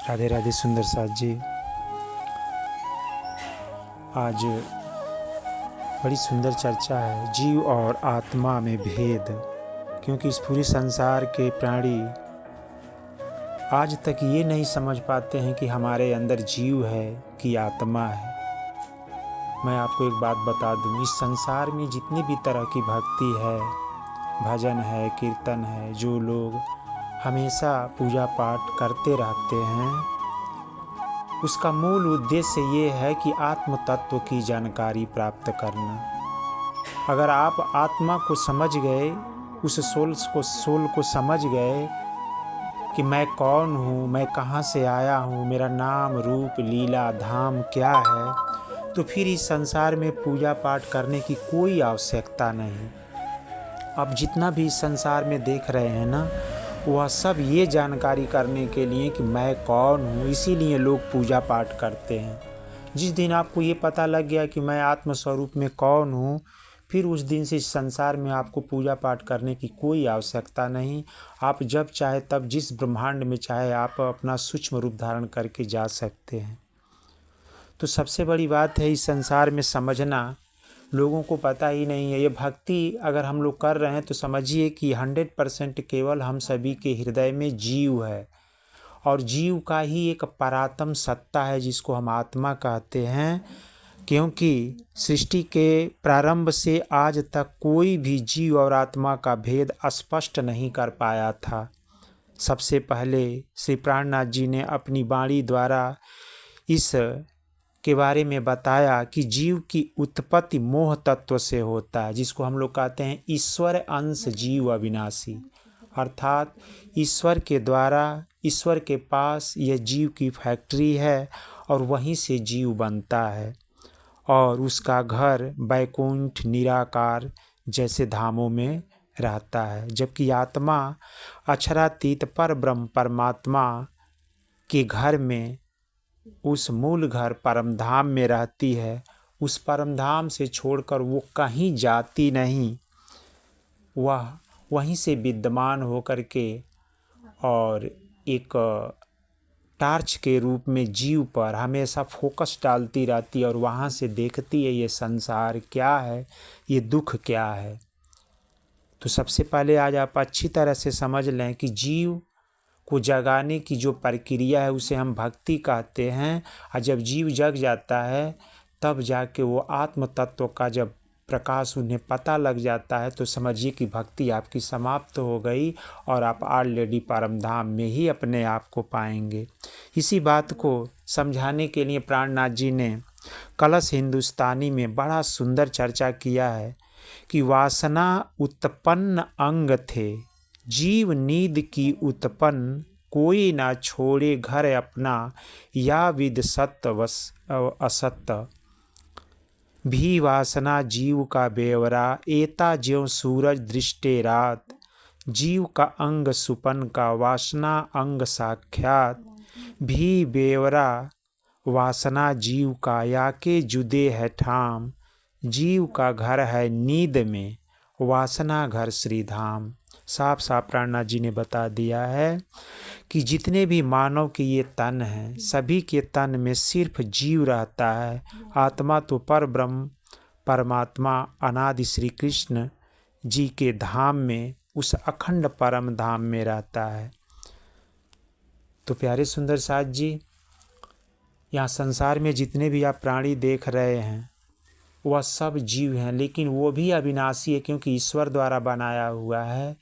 राधे राधे सुंदर साथ जी। आज बड़ी सुंदर चर्चा है जीव और आत्मा में भेद, क्योंकि इस पूरे संसार के प्राणी आज तक ये नहीं समझ पाते हैं कि हमारे अंदर जीव है कि आत्मा है। मैं आपको एक बात बता दूं, इस संसार में जितनी भी तरह की भक्ति है, भजन है, कीर्तन है, जो लोग हमेशा पूजा पाठ करते रहते हैं, उसका मूल उद्देश्य ये है कि आत्म तत्व की जानकारी प्राप्त करना। अगर आप आत्मा को समझ गए, उस सोल को समझ गए कि मैं कौन हूँ, मैं कहाँ से आया हूँ, मेरा नाम रूप लीला धाम क्या है, तो फिर इस संसार में पूजा पाठ करने की कोई आवश्यकता नहीं। आप जितना भी इस संसार में देख रहे हैं ना, वह सब ये जानकारी करने के लिए कि मैं कौन हूँ, इसीलिए लोग पूजा पाठ करते हैं। जिस दिन आपको ये पता लग गया कि मैं आत्म स्वरूप में कौन हूँ, फिर उस दिन से इस संसार में आपको पूजा पाठ करने की कोई आवश्यकता नहीं। आप जब चाहे तब जिस ब्रह्मांड में चाहे आप अपना सूक्ष्म रूप धारण करके जा सकते हैं। तो सबसे बड़ी बात है इस संसार में समझना, लोगों को पता ही नहीं है। ये भक्ति अगर हम लोग कर रहे हैं तो समझिए कि 100% केवल हम सभी के हृदय में जीव है, और जीव का ही एक परात्म सत्ता है जिसको हम आत्मा कहते हैं। क्योंकि सृष्टि के प्रारंभ से आज तक कोई भी जीव और आत्मा का भेद स्पष्ट नहीं कर पाया था। सबसे पहले श्री प्राणनाथ जी ने अपनी वाणी द्वारा इस के बारे में बताया कि जीव की उत्पत्ति मोह तत्व से होता है, जिसको हम लोग कहते हैं ईश्वर अंश जीव अविनाशी। अर्थात ईश्वर के द्वारा, ईश्वर के पास यह जीव की फैक्ट्री है और वहीं से जीव बनता है और उसका घर वैकुंठ निराकार जैसे धामों में रहता है। जबकि आत्मा अक्षरातीत पर ब्रह्म परमात्मा के घर में, उस मूल घर परमधाम में रहती है। उस परमधाम से छोड़कर वो कहीं जाती नहीं, वह वहीं से विद्यमान होकर के और एक टार्च के रूप में जीव पर हमेशा फोकस डालती रहती है और वहाँ से देखती है ये संसार क्या है, ये दुख क्या है। तो सबसे पहले आज आप अच्छी तरह से समझ लें कि जीव को जगाने की जो प्रक्रिया है उसे हम भक्ति कहते हैं। और जब जीव जग जाता है तब जाके वो आत्म तत्व का जब प्रकाश उन्हें पता लग जाता है तो समझिए कि भक्ति आपकी समाप्त हो गई और आप ऑलरेडी परमधाम में ही अपने आप को पाएंगे। इसी बात को समझाने के लिए प्राणनाथ जी ने कलश हिंदुस्तानी में बड़ा सुंदर चर्चा किया है कि वासना उत्पन्न अंग थे, जीव नींद की उत्पन्न, कोई ना छोड़े घर अपना, या विद सत्य वस असत्य। भी वासना जीव का बेवरा, एता ज्यों सूरज दृष्टे रात, जीव का अंग सुपन का, वासना अंग साक्षात। भी बेवरा वासना जीव का, या के जुदे है ठाम, जीव का घर है नींद में, वासना घर श्रीधाम। साफ साफ प्राणनाथ जी ने बता दिया है कि जितने भी मानव के ये तन हैं, सभी के तन में सिर्फ जीव रहता है। आत्मा तो पर ब्रह्म परमात्मा अनादि श्री कृष्ण जी के धाम में, उस अखंड परम धाम में रहता है। तो प्यारे सुंदर साथ जी, यहाँ संसार में जितने भी आप प्राणी देख रहे हैं वह सब जीव हैं, लेकिन वो भी अविनाशी है क्योंकि ईश्वर द्वारा बनाया हुआ है।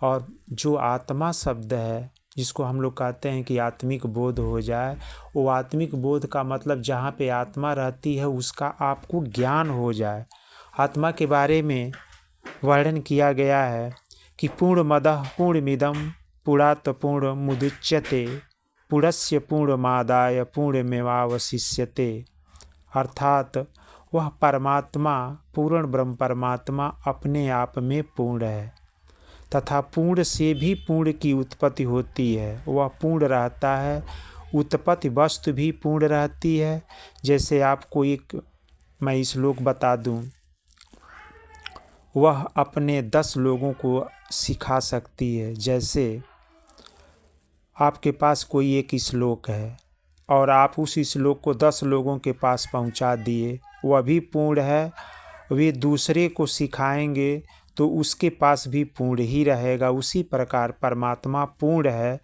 और जो आत्मा शब्द है, जिसको हम लोग कहते हैं कि आत्मिक बोध हो जाए, वो आत्मिक बोध का मतलब जहाँ पे आत्मा रहती है उसका आपको ज्ञान हो जाए। आत्मा के बारे में वर्णन किया गया है कि पूर्णमदः पूर्णमिदं पूर्णात् पूर्णमुदच्यते, पूर्णस्य पूर्णमादाय पूर्णमेवावशिष्यते। अर्थात वह परमात्मा, पूर्ण ब्रह्म परमात्मा अपने आप में पूर्ण है तथा पूर्ण से भी पूर्ण की उत्पत्ति होती है। वह पूर्ण रहता है, उत्पत्ति वस्तु भी पूर्ण रहती है। जैसे आपको एक मैं श्लोक बता दूं, वह अपने 10 लोगों को सिखा सकती है। जैसे आपके पास कोई एक श्लोक है और आप उस श्लोक को 10 लोगों के पास पहुंचा दिए, वह भी पूर्ण है, वे दूसरे को सिखाएंगे तो उसके पास भी पूर्ण ही रहेगा। उसी प्रकार परमात्मा पूर्ण है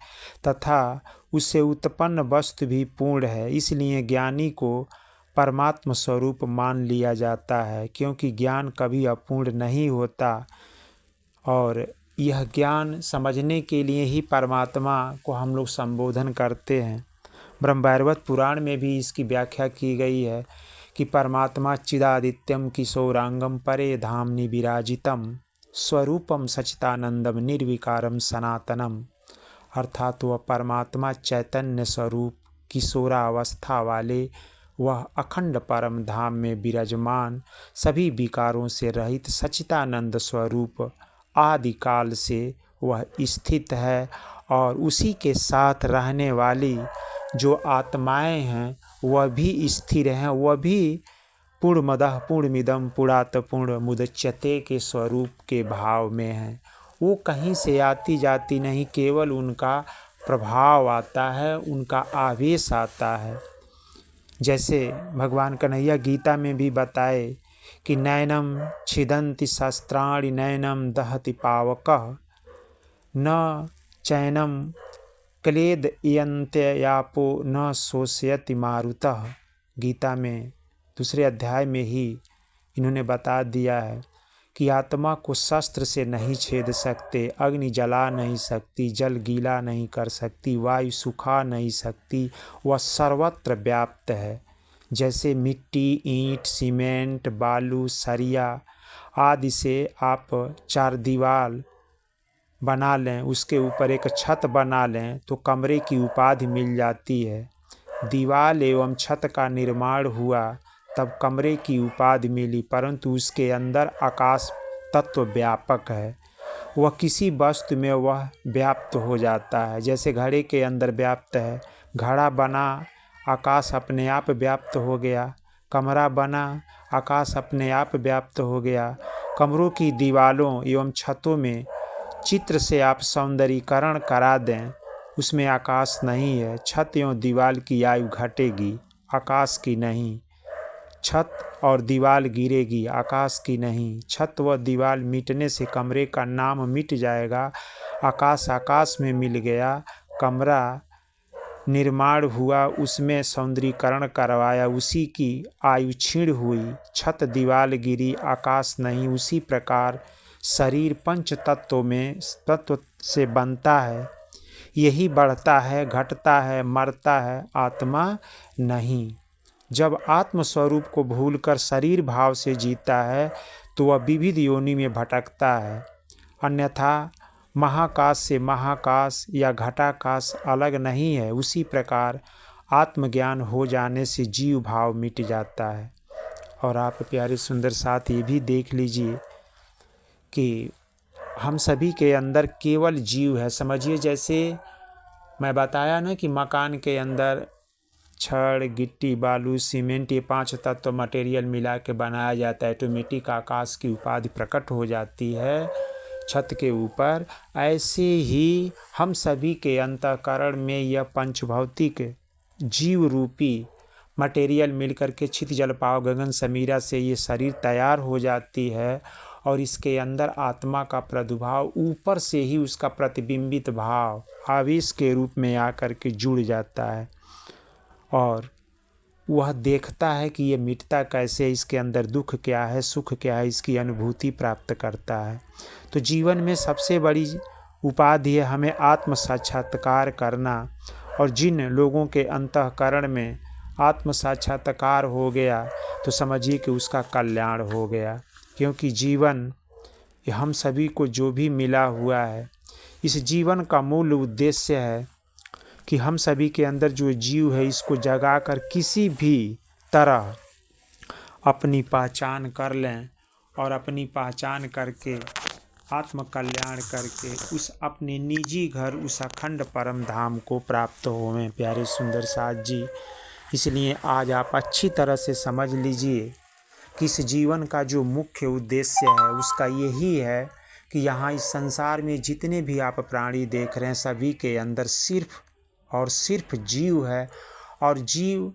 तथा उससे उत्पन्न वस्तु भी पूर्ण है, इसलिए ज्ञानी को परमात्म स्वरूप मान लिया जाता है, क्योंकि ज्ञान कभी अपूर्ण नहीं होता। और यह ज्ञान समझने के लिए ही परमात्मा को हम लोग संबोधन करते हैं। ब्रह्मवैवर्त पुराण में भी इसकी व्याख्या की गई है कि परमात्मा चिदादित्यम किशोरांगम परे धामनि विराजितम स्वरूपम सच्चिदानंदम निर्विकारम सनातनम, अर्थात वह परमात्मा चैतन्य स्वरूप किशोरावस्था वाले वह अखंड परम धाम में विराजमान सभी विकारों से रहित सच्चिदानंद स्वरूप आदिकाल से वह स्थित है। और उसी के साथ रहने वाली जो आत्माएं हैं वह भी स्थिर हैं, वह भी पूर्णमदः पूर्णमिदं पूर्णात् पूर्णमुदच्यते के स्वरूप के भाव में हैं। वो कहीं से आती जाती नहीं, केवल उनका प्रभाव आता है, उनका आवेश आता है। जैसे भगवान कन्हैया गीता में भी बताए कि नैनम छिदन्ति शस्त्राणि नैनम दहति पावकः न चैनम क्लेदयन्त्यापो न शोषयति मारुतः। गीता में दूसरे अध्याय में ही इन्होंने बता दिया है कि आत्मा को शस्त्र से नहीं छेद सकते, अग्नि जला नहीं सकती, जल गीला नहीं कर सकती, वायु सुखा नहीं सकती, वह सर्वत्र व्याप्त है। जैसे मिट्टी, ईंट, सीमेंट, बालू, सरिया आदि से आप चार दीवार बना लें, उसके ऊपर एक छत बना लें तो कमरे की उपाधि मिल जाती है। दीवार एवं छत का निर्माण हुआ तब कमरे की उपाधि मिली, परंतु उसके अंदर आकाश तत्व व्यापक है, वह किसी वस्तु में वह व्याप्त हो जाता है। जैसे घड़े के अंदर व्याप्त है, घड़ा बना आकाश अपने आप व्याप्त हो गया, कमरा बना आकाश अपने आप व्याप्त हो गया। कमरों की दीवारों एवं छतों में चित्र से आप सौंदर्यीकरण करा दें, उसमें आकाश नहीं है, छत एवं दीवार की आयु घटेगी, आकाश की नहीं। छत और दीवार गिरेगी, आकाश की नहीं। छत व दीवार मिटने से कमरे का नाम मिट जाएगा, आकाश आकाश में मिल गया। कमरा निर्माण हुआ, उसमें सौंदर्यीकरण करवाया, उसी की आयु क्षीण हुई, छत दीवार गिरी, आकाश नहीं। उसी प्रकार शरीर पंच तत्वों में तत्व से बनता है, यही बढ़ता है, घटता है, मरता है, आत्मा नहीं। जब आत्म स्वरूप को भूलकर शरीर भाव से जीता है तो वह विविध योनि में भटकता है। अन्यथा महाकाश से महाकाश या घटाकाश अलग नहीं है। उसी प्रकार आत्मज्ञान हो जाने से जीव भाव मिट जाता है। और आप प्यारे सुंदर साथ ये भी देख लीजिए कि हम सभी के अंदर केवल जीव है। समझिए जैसे मैं बताया ना कि मकान के अंदर छड़, गिट्टी, बालू, सीमेंट, ये 5 तत्व मटेरियल मिला के बनाया जाता है, ऑटोमेटिक आकाश की उपाधि प्रकट हो जाती है छत के ऊपर। ऐसे ही हम सभी के अंतःकरण में यह पंचभौतिक जीव रूपी मटेरियल मिलकर के छित जल पाव गगन समीरा से ये शरीर तैयार हो जाती है। और इसके अंदर आत्मा का प्रादुर्भाव ऊपर से ही उसका प्रतिबिंबित भाव आवेश के रूप में आकर के जुड़ जाता है और वह देखता है कि ये मिटता कैसे, इसके अंदर दुख क्या है, सुख क्या है, इसकी अनुभूति प्राप्त करता है। तो जीवन में सबसे बड़ी उपाधि है हमें आत्म साक्षात्कार करना। और जिन लोगों के अंतःकरण में आत्म साक्षात्कार हो गया तो समझिए कि उसका कल्याण हो गया। क्योंकि जीवन हम सभी को जो भी मिला हुआ है, इस जीवन का मूल उद्देश्य है कि हम सभी के अंदर जो जीव है इसको जगाकर किसी भी तरह अपनी पहचान कर लें और अपनी पहचान करके आत्म कल्याण करके उस अपने निजी घर, उस अखंड परम धाम को प्राप्त होवें। प्यारे सुंदर साथ जी, इसलिए आज आप अच्छी तरह से समझ लीजिए कि इस जीवन का जो मुख्य उद्देश्य है उसका यही है कि यहाँ इस संसार में जितने भी आप प्राणी देख रहे हैं सभी के अंदर सिर्फ और सिर्फ जीव है, और जीव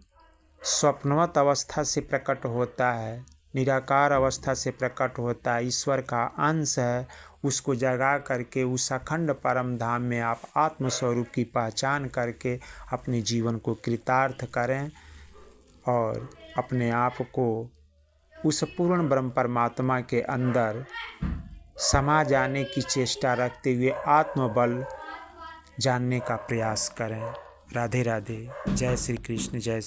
स्वप्नवत अवस्था से प्रकट होता है, निराकार अवस्था से प्रकट होता है, ईश्वर का अंश है। उसको जगा करके उस अखंड परम धाम में आप आत्मस्वरूप की पहचान करके अपने जीवन को कृतार्थ करें और अपने आप को उस पूर्ण ब्रह्म परमात्मा के अंदर समा जाने की चेष्टा रखते हुए आत्मबल जानने का प्रयास करें। राधे राधे। जय श्री कृष्ण। जय